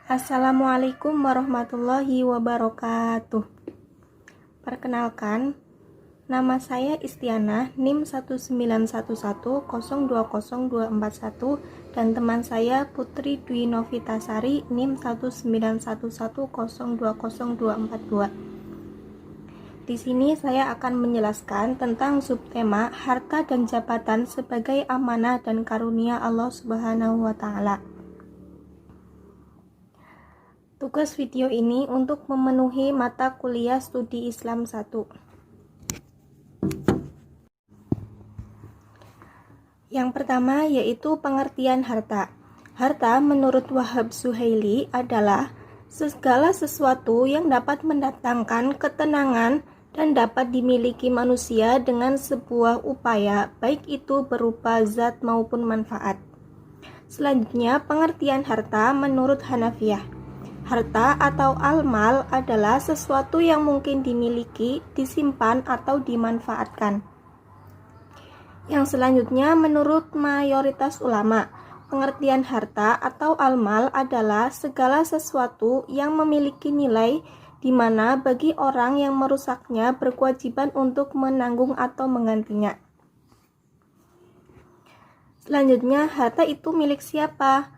Assalamualaikum warahmatullahi wabarakatuh. Perkenalkan, nama saya Istiana, NIM 19110200241 dan teman saya Putri Dwi Novitasari, NIM 19110200242. Di sini saya akan menjelaskan tentang subtema harta dan jabatan sebagai amanah dan karunia Allah Subhanahu wa Ta'ala. Tugas video ini untuk memenuhi mata kuliah studi Islam 1. Yang pertama yaitu pengertian harta. Harta menurut Wahab Zuhaili adalah segala sesuatu yang dapat mendatangkan ketenangan dan dapat dimiliki manusia dengan sebuah upaya, baik itu berupa zat maupun manfaat. Selanjutnya, pengertian harta menurut Hanafiyah. Harta atau al-mal adalah sesuatu yang mungkin dimiliki, disimpan, atau dimanfaatkan. Yang selanjutnya, menurut mayoritas ulama, pengertian harta atau al-mal adalah segala sesuatu yang memiliki nilai di mana bagi orang yang merusaknya berkewajiban untuk menanggung atau menggantinya. Selanjutnya, harta itu milik siapa?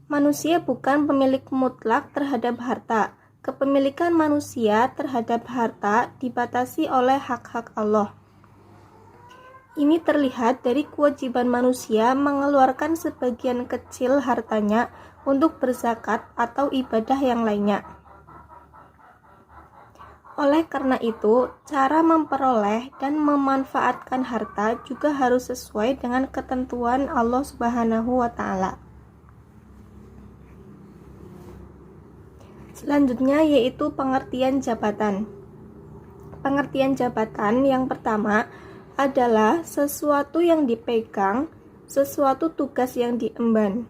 Manusia bukan pemilik mutlak terhadap harta. Kepemilikan manusia terhadap harta dibatasi oleh hak-hak Allah. Ini terlihat dari kewajiban manusia mengeluarkan sebagian kecil hartanya untuk berzakat atau ibadah yang lainnya. Oleh karena itu, cara memperoleh dan memanfaatkan harta juga harus sesuai dengan ketentuan Allah Subhanahu wa Ta'ala. Selanjutnya yaitu pengertian jabatan. Pengertian jabatan yang pertama adalah sesuatu yang dipegang, sesuatu tugas yang diemban.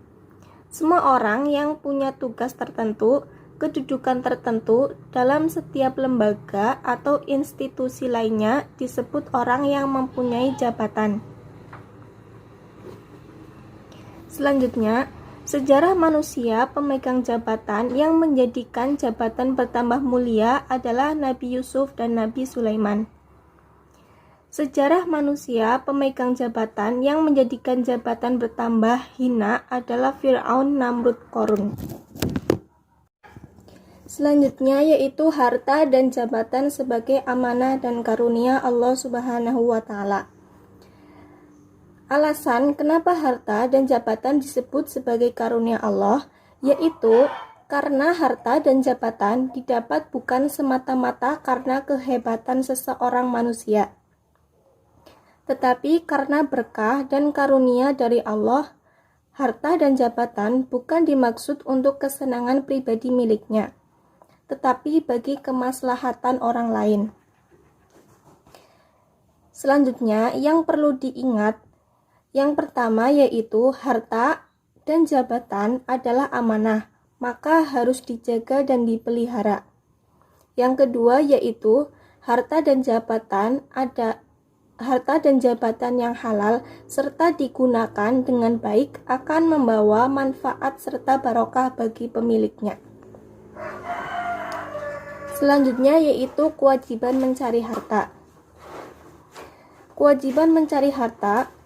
Semua orang yang punya tugas tertentu, kedudukan tertentu dalam setiap lembaga atau institusi lainnya disebut orang yang mempunyai jabatan. Selanjutnya, sejarah manusia pemegang jabatan yang menjadikan jabatan bertambah mulia adalah Nabi Yusuf dan Nabi Sulaiman. Sejarah manusia pemegang jabatan yang menjadikan jabatan bertambah hina adalah Fir'aun, Namrud, Qorun. Selanjutnya yaitu harta dan jabatan sebagai amanah dan karunia Allah Subhanahu wa Ta'ala. Alasan kenapa harta dan jabatan disebut sebagai karunia Allah, yaitu karena harta dan jabatan didapat bukan semata-mata karena kehebatan seseorang manusia, tetapi karena berkah dan karunia dari Allah. Harta dan jabatan bukan dimaksud untuk kesenangan pribadi miliknya, tetapi bagi kemaslahatan orang lain. Selanjutnya, yang perlu diingat yang pertama yaitu harta dan jabatan adalah amanah, maka harus dijaga dan dipelihara. Yang kedua yaitu harta dan jabatan yang halal serta digunakan dengan baik akan membawa manfaat serta barokah bagi pemiliknya. Selanjutnya yaitu kewajiban mencari harta. Kewajiban mencari harta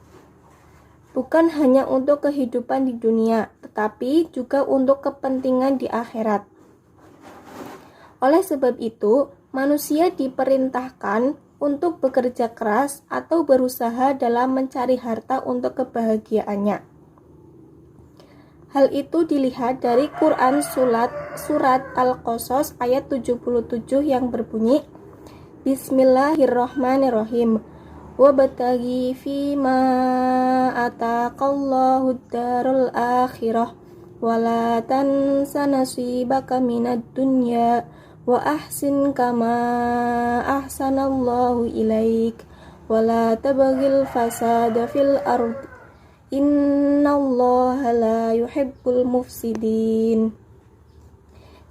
bukan hanya untuk kehidupan di dunia, tetapi juga untuk kepentingan di akhirat. Oleh sebab itu, manusia diperintahkan untuk bekerja keras atau berusaha dalam mencari harta untuk kebahagiaannya. Hal itu dilihat dari Quran surat Al-Qasas ayat 77 yang berbunyi, Bismillahirrahmanirrahim. Wabtaghi fima ataqallahu ad-darul akhirah wala tansa nasibaka minad dunya wa ahsin kama ahsanallahu ilaik wala tabghil fasada fil ard innallaha la yuhibbul mufsidin.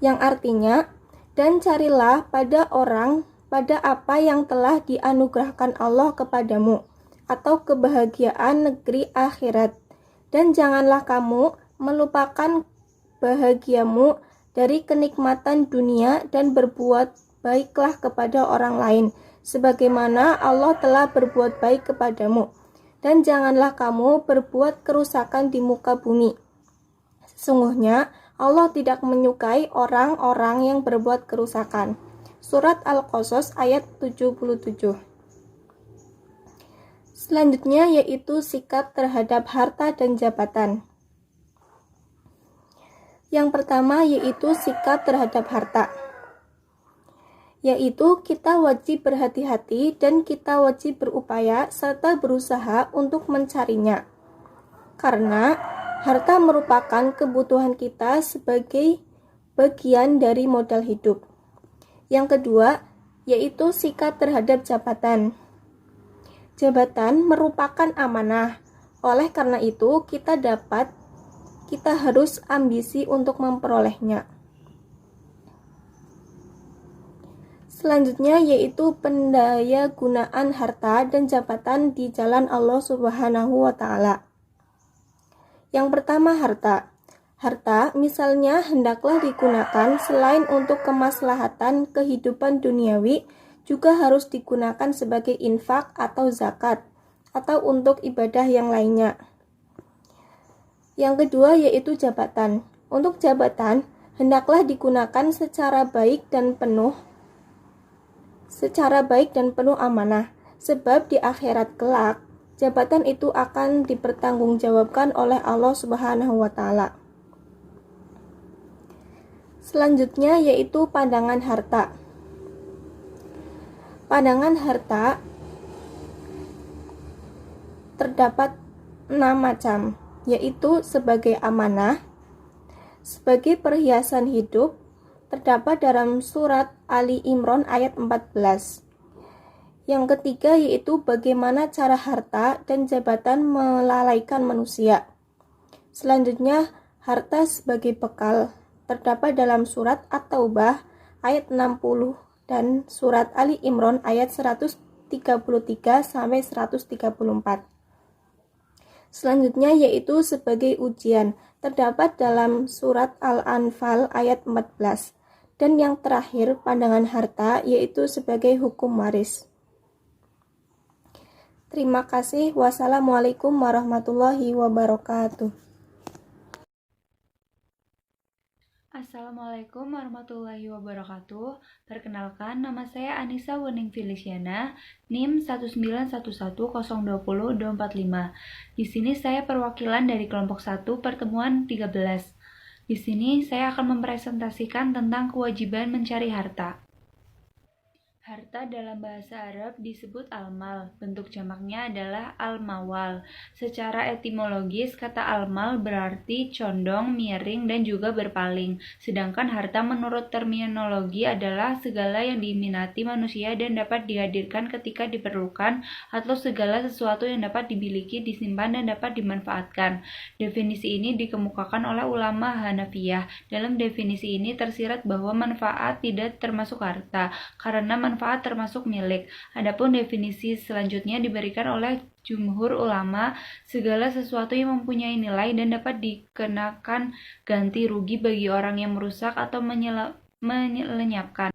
Yang artinya, dan carilah pada apa yang telah dianugerahkan Allah kepadamu, atau kebahagiaan negeri akhirat, dan janganlah kamu melupakan bahagiamu dari kenikmatan dunia dan berbuat baiklah kepada orang lain, sebagaimana Allah telah berbuat baik kepadamu. Dan janganlah kamu berbuat kerusakan di muka bumi. Sesungguhnya Allah tidak menyukai orang-orang yang berbuat kerusakan. Surat Al-Qasas ayat 77. Selanjutnya yaitu sikap terhadap harta dan jabatan. Yang pertama yaitu sikap terhadap harta, yaitu kita wajib berhati-hati dan kita wajib berupaya serta berusaha untuk mencarinya. Karena harta merupakan kebutuhan kita sebagai bagian dari modal hidup. Yang kedua yaitu sikap terhadap jabatan. Jabatan merupakan amanah. Oleh karena itu, kita harus ambisi untuk memperolehnya. Selanjutnya yaitu pendaya gunaan harta dan jabatan di jalan Allah Subhanahu wa Ta'ala. Yang pertama harta. Harta misalnya hendaklah digunakan selain untuk kemaslahatan kehidupan duniawi, juga harus digunakan sebagai infak atau zakat, atau untuk ibadah yang lainnya. Yang kedua yaitu jabatan. Untuk jabatan, hendaklah digunakan secara baik dan penuh amanah, sebab di akhirat kelak, jabatan itu akan dipertanggungjawabkan oleh Allah Subhanahu wa Ta'ala. Selanjutnya yaitu pandangan harta. Pandangan harta terdapat 6 macam, yaitu sebagai amanah, sebagai perhiasan hidup, terdapat dalam surat Ali Imran ayat 14. Yang ketiga yaitu bagaimana cara harta dan jabatan melalaikan manusia. Selanjutnya, harta sebagai bekal, terdapat dalam surat At-Taubah ayat 60 dan surat Ali Imran ayat 133 sampai 134. Selanjutnya yaitu sebagai ujian, terdapat dalam surat Al-Anfal ayat 14. Dan yang terakhir, pandangan harta yaitu sebagai hukum waris. Terima kasih. Wassalamualaikum warahmatullahi wabarakatuh. Assalamualaikum warahmatullahi wabarakatuh. Perkenalkan, nama saya Anissa Wening Feliciana, NIM 1911020-245. Di sini saya perwakilan dari kelompok 1 pertemuan 13. Di sini saya akan mempresentasikan tentang kewajiban mencari harta. Harta dalam bahasa Arab disebut al-mal, bentuk jamaknya adalah al-mawal. Secara etimologis, kata al-mal berarti condong, miring, dan juga berpaling. Sedangkan harta menurut terminologi adalah segala yang diminati manusia dan dapat dihadirkan ketika diperlukan, atau segala sesuatu yang dapat dimiliki, disimpan, dan dapat dimanfaatkan. Definisi ini dikemukakan oleh ulama Hanafiyah. Dalam definisi ini tersirat bahwa manfaat tidak termasuk harta, karena manfaat termasuk milik. Adapun definisi selanjutnya diberikan oleh jumhur ulama, segala sesuatu yang mempunyai nilai dan dapat dikenakan ganti rugi bagi orang yang merusak atau melenyapkan.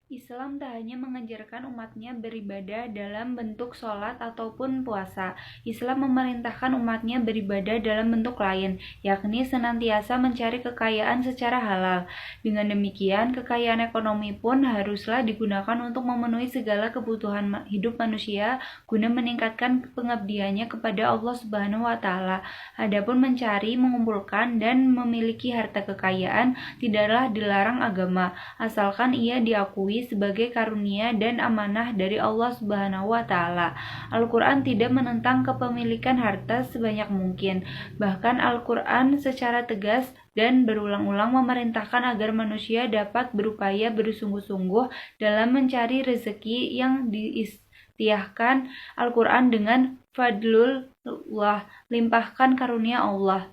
Islam tak hanya mengajarkan umatnya beribadah dalam bentuk sholat ataupun puasa. Islam memerintahkan umatnya beribadah dalam bentuk lain, yakni senantiasa mencari kekayaan secara halal. Dengan demikian, kekayaan ekonomi pun haruslah digunakan untuk memenuhi segala kebutuhan hidup manusia guna meningkatkan pengabdiannya kepada Allah Subhanahu wa Ta'ala. Adapun mencari, mengumpulkan, dan memiliki harta kekayaan tidaklah dilarang agama, asalkan ia diakui sebagai karunia dan amanah dari Allah Subhanahu wa Ta'ala. Al-Quran tidak menentang kepemilikan harta sebanyak mungkin. Bahkan Al-Quran secara tegas dan berulang-ulang memerintahkan agar manusia dapat berupaya bersungguh-sungguh dalam mencari rezeki yang diistiahkan Al-Quran dengan fadlullah, limpahkan karunia Allah.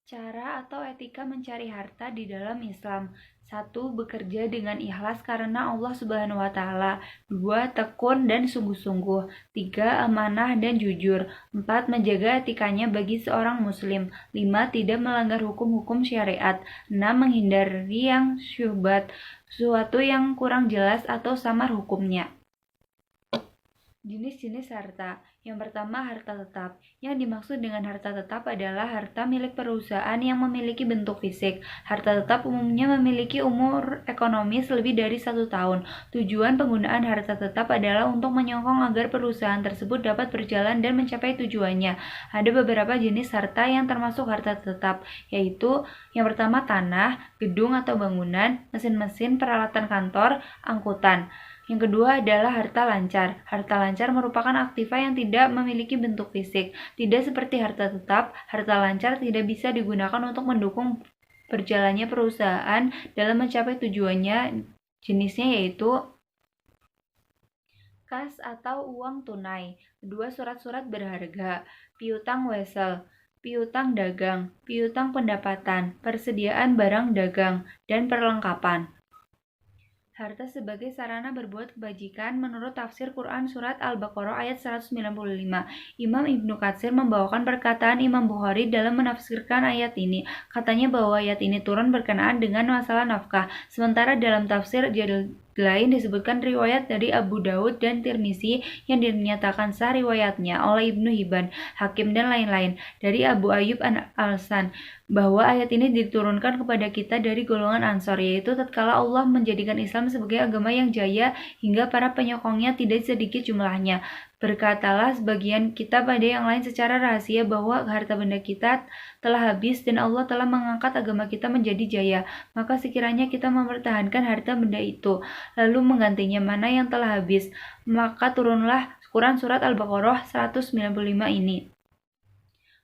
Cara atau etika mencari harta di dalam Islam. 1. Bekerja dengan ikhlas karena Allah Subhanahu wa taala. 2. Tekun dan sungguh-sungguh. 3. Amanah dan jujur. 4. Menjaga etikanya bagi seorang muslim. 5. Tidak melanggar hukum-hukum syariat. 6. Menghindari yang syubhat, sesuatu yang kurang jelas atau samar hukumnya. Jenis-jenis harta. Yang pertama, harta tetap. Yang dimaksud dengan harta tetap adalah harta milik perusahaan yang memiliki bentuk fisik. Harta tetap umumnya memiliki umur ekonomis lebih dari 1 tahun. Tujuan penggunaan harta tetap adalah untuk menyokong agar perusahaan tersebut dapat berjalan dan mencapai tujuannya. Ada beberapa jenis harta yang termasuk harta tetap, yaitu yang pertama tanah, gedung atau bangunan, mesin-mesin, peralatan kantor, angkutan. Yang kedua adalah harta lancar. Harta lancar merupakan aktiva yang tidak memiliki bentuk fisik. Tidak seperti harta tetap, harta lancar tidak bisa digunakan untuk mendukung berjalannya perusahaan dalam mencapai tujuannya. Jenisnya yaitu kas atau uang tunai, kedua surat-surat berharga, piutang wesel, piutang dagang, piutang pendapatan, persediaan barang dagang, dan perlengkapan. Harta sebagai sarana berbuat kebajikan menurut tafsir Quran Surat Al-Baqarah ayat 195. Imam Ibnu Katsir membawakan perkataan Imam Bukhari dalam menafsirkan ayat ini. Katanya bahwa ayat ini turun berkenaan dengan masalah nafkah. Sementara dalam tafsir lain disebutkan riwayat dari Abu Daud dan Tirmizi yang dinyatakan sah riwayatnya oleh Ibnu Hibban, Hakim dan lain-lain dari Abu Ayyub Al-Ansari bahwa ayat ini diturunkan kepada kita dari golongan Ansor, yaitu tatkala Allah menjadikan Islam sebagai agama yang jaya hingga para penyokongnya tidak sedikit jumlahnya. Berkatalah sebagian kita pada yang lain secara rahasia bahwa harta benda kita telah habis dan Allah telah mengangkat agama kita menjadi jaya. Maka sekiranya kita mempertahankan harta benda itu, lalu menggantinya mana yang telah habis, maka turunlah Quran Surat Al-Baqarah 195 ini.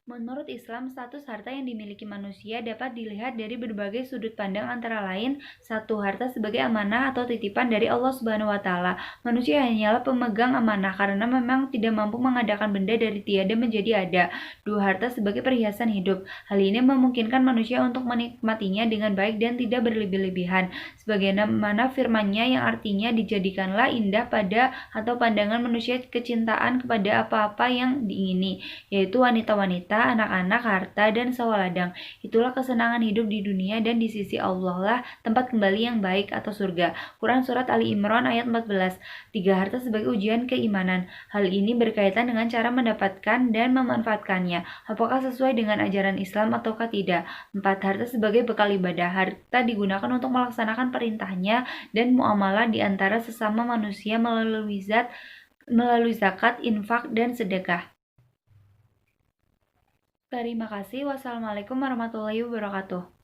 Menurut Islam, status harta yang dimiliki manusia dapat dilihat dari berbagai sudut pandang antara lain, 1. Harta sebagai amanah atau titipan dari Allah Subhanahu wa taala. Manusia hanyalah pemegang amanah karena memang tidak mampu mengadakan benda dari tiada menjadi ada. 2. Harta sebagai perhiasan hidup. Hal ini memungkinkan manusia untuk menikmatinya dengan baik dan tidak berlebih-lebihan. Sebagaimana firman-Nya yang artinya dijadikanlah indah pada atau pandangan manusia kecintaan kepada apa-apa yang diingini, yaitu wanita-wanita, anak-anak, harta, dan sawaladang. Itulah kesenangan hidup di dunia dan di sisi Allah lah tempat kembali yang baik atau surga. Quran Surat Ali Imran ayat 14. 3. Harta sebagai ujian keimanan. Hal ini berkaitan dengan cara mendapatkan dan memanfaatkannya. Apakah sesuai dengan ajaran Islam ataukah tidak. 4. Harta sebagai bekal ibadah. Harta digunakan untuk melaksanakan perintahnya dan muamalah di antara sesama manusia melalui zakat, infak, dan sedekah. Terima kasih. Wassalamualaikum warahmatullahi wabarakatuh.